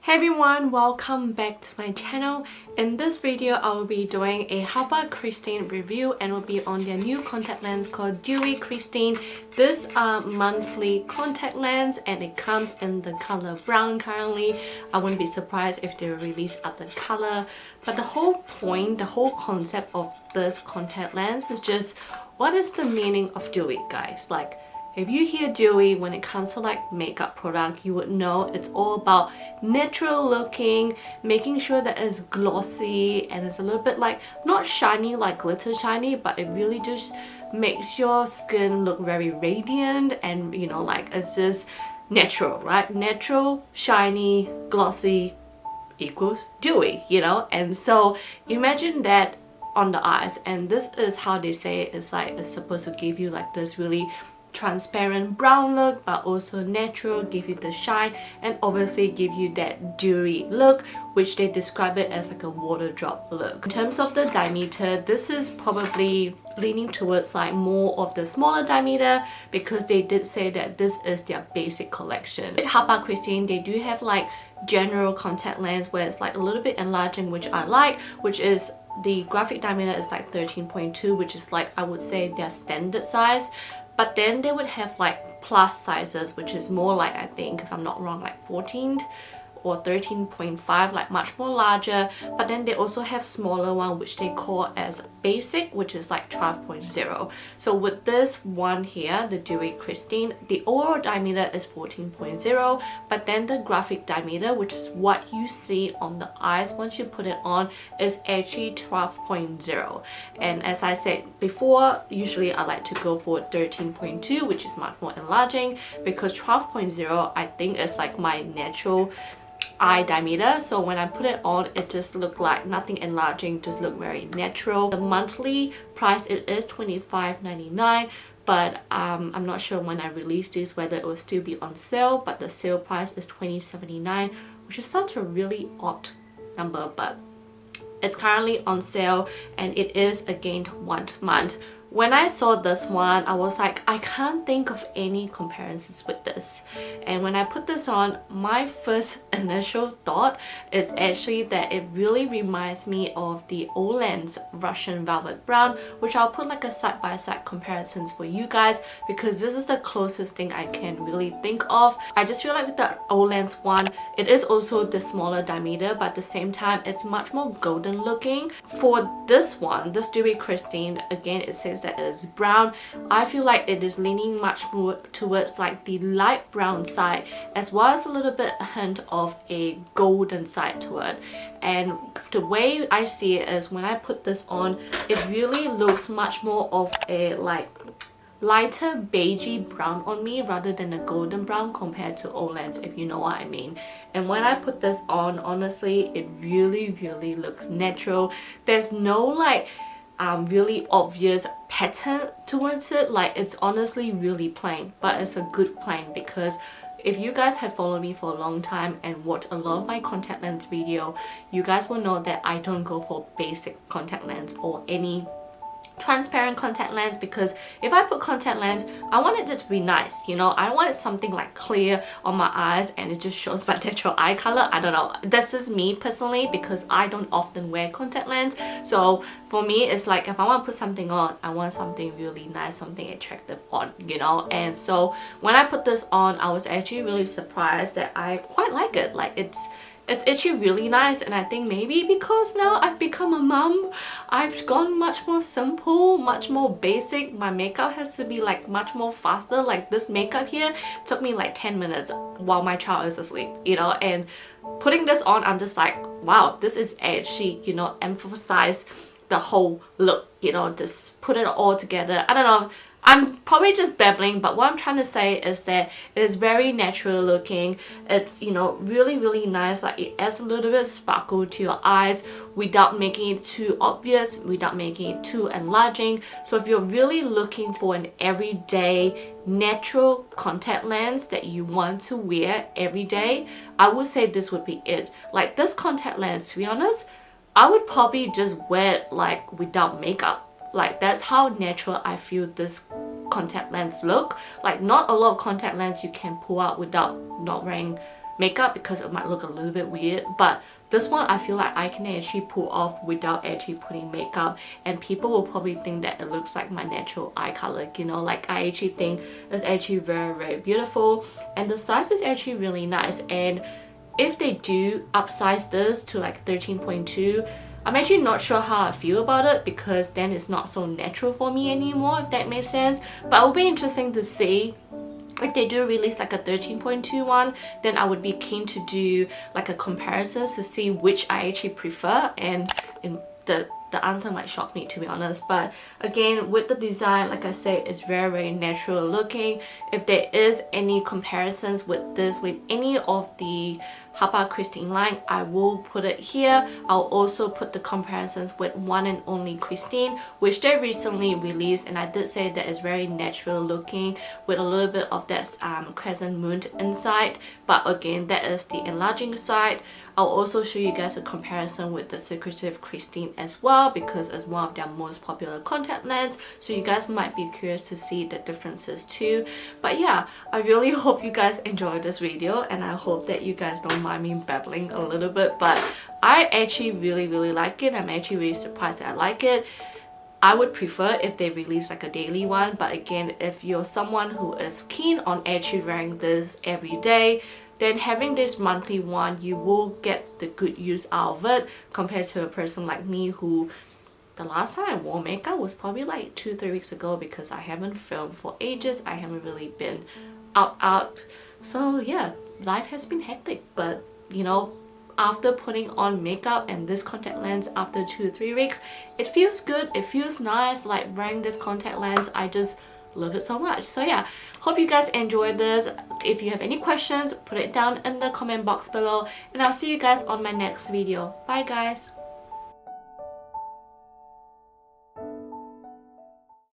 Hey everyone, welcome back to my channel. In this video, I will be doing a HAPAKRISTIN review and will be on their new contact lens called DEWY KRISTIN. This are monthly contact lens and it comes in the color brown currently. I wouldn't be surprised if they release other color. But the whole point, the whole concept of this contact lens is just what is the meaning of DEWY, guys? Like, if you hear dewy when it comes to like makeup product, you would know it's all about natural looking, making sure that it's glossy and it's a little bit like not shiny like glitter shiny, but it really just makes your skin look very radiant and you know, like it's just natural, right? Natural, shiny, glossy equals dewy, you know? And so imagine that on the eyes, and this is how they say it's like it's supposed to give you like this really transparent brown look, but also natural, give you the shine and obviously give you that dewy look, which they describe it as like a water drop look. In terms of the diameter, this is probably leaning towards like more of the smaller diameter because they did say that this is their basic collection. With HAPAKRISTIN, they do have like general contact lens where it's like a little bit enlarging, which I like, which is the graphic diameter is like 13.2, which is like I would say their standard size. But then they would have like plus sizes, which is more like, I think, if I'm not wrong, like 14 or 13.5, like much more larger. But then they also have smaller one, which they call as basic, which is like 12.0. So with this one here, the DEWY KRISTIN, the overall diameter is 14.0, but then the graphic diameter, which is what you see on the eyes once you put it on, is actually 12.0. And as I said before, usually I like to go for 13.2, which is much more enlarging, because 12.0 I think is like my natural eye diameter. So when I put it on, it just looked like nothing enlarging, just look very natural. The monthly price, it is $25.99, but I'm not sure when I release this whether it will still be on sale, but the sale price is $20.79, which is such a really odd number, but it's currently on sale and it is again 1 month. When I saw this one, I was like, I can't think of any comparisons with this. And when I put this on, my first initial thought is actually that it really reminds me of the OLENS Russian Velvet Brown, which I'll put like a side-by-side comparisons for you guys because this is the closest thing I can really think of. I just feel like with the OLENS one, it is also the smaller diameter, but at the same time, it's much more golden looking. For this one, this DEWY KRISTIN, again, it says that it is brown. I feel like it is leaning much more towards like the light brown side, as well as a little bit a hint of a golden side to it. And the way I see it is when I put this on, it really looks much more of a like lighter beigey brown on me rather than a golden brown compared to OLENS, if you know what I mean. And when I put this on, honestly, it really looks natural. There's no like really obvious pattern towards it. Like, it's honestly really plain, but it's a good plain because if you guys have followed me for a long time and watched a lot of my contact lens video, you guys will know that I don't go for basic contact lens or any transparent contact lens, because if I put contact lens, I want it to be nice, you know. I want something like clear on my eyes and it just shows my natural eye color. I don't know, this is me personally because I don't often wear contact lens. So for me, it's like if I want to put something on, I want something really nice, something attractive on, you know. And so when I put this on, I was actually really surprised that I quite like it. Like, it's actually really nice. And I think maybe because now I've become a mum, I've gone much more simple, much more basic. My makeup has to be like much more faster. Like, this makeup here took me like 10 minutes while my child is asleep, you know. And putting this on, I'm just like, wow, this is actually, you know, emphasize the whole look, you know, just put it all together. I don't know, I'm probably just babbling, but what I'm trying to say is that it is very natural looking. It's, you know, really nice. Like, it adds a little bit of sparkle to your eyes without making it too obvious, without making it too enlarging. So if you're really looking for an everyday natural contact lens that you want to wear every day, I would say this would be it. Like, this contact lens, to be honest, I would probably just wear it like without makeup. Like, that's how natural I feel this contact lens look. Like, not a lot of contact lens you can pull out without not wearing makeup because it might look a little bit weird, but this one I feel like I can actually pull off without actually putting makeup, and people will probably think that it looks like my natural eye color, you know, like I actually think it's actually very, very beautiful, and the size is actually really nice. And if they do upsize this to like 13.2, I'm actually not sure how I feel about it, because then it's not so natural for me anymore, if that makes sense. But it will be interesting to see. If they do release like a 13.2 one, then I would be keen to do like a comparison to see which I actually prefer, and the answer might shock me, to be honest. But again, with the design, like I said, it's very, very natural looking. If there is any comparisons with this with any of the HAPAKRISTIN line, I will put it here. I'll also put the comparisons with one and only KRISTIN, which they recently released, and I did say that it's very natural looking with a little bit of that crescent moon inside, but again, that is the enlarging side. I'll also show you guys a comparison with the Secretive KRISTIN as well, because it's one of their most popular contact lens, so you guys might be curious to see the differences too. But yeah, I really hope you guys enjoyed this video, and I hope that you guys don't mind me babbling a little bit, but I actually really, really like it. I'm actually really surprised that I like it. I would prefer if they release like a daily one, but again, if you're someone who is keen on actually wearing this every day, then having this monthly one, you will get the good use out of it, compared to a person like me who the last time I wore makeup was probably like 2-3 weeks ago, because I haven't filmed for ages. I haven't really been out. So yeah, life has been hectic, but you know, after putting on makeup and this contact lens after 2-3 weeks, it feels good, it feels nice. Like wearing this contact lens, I just love it so much. So yeah, hope you guys enjoyed this. If you have any questions, put it down in the comment box below, and I'll see you guys on my next video. Bye guys.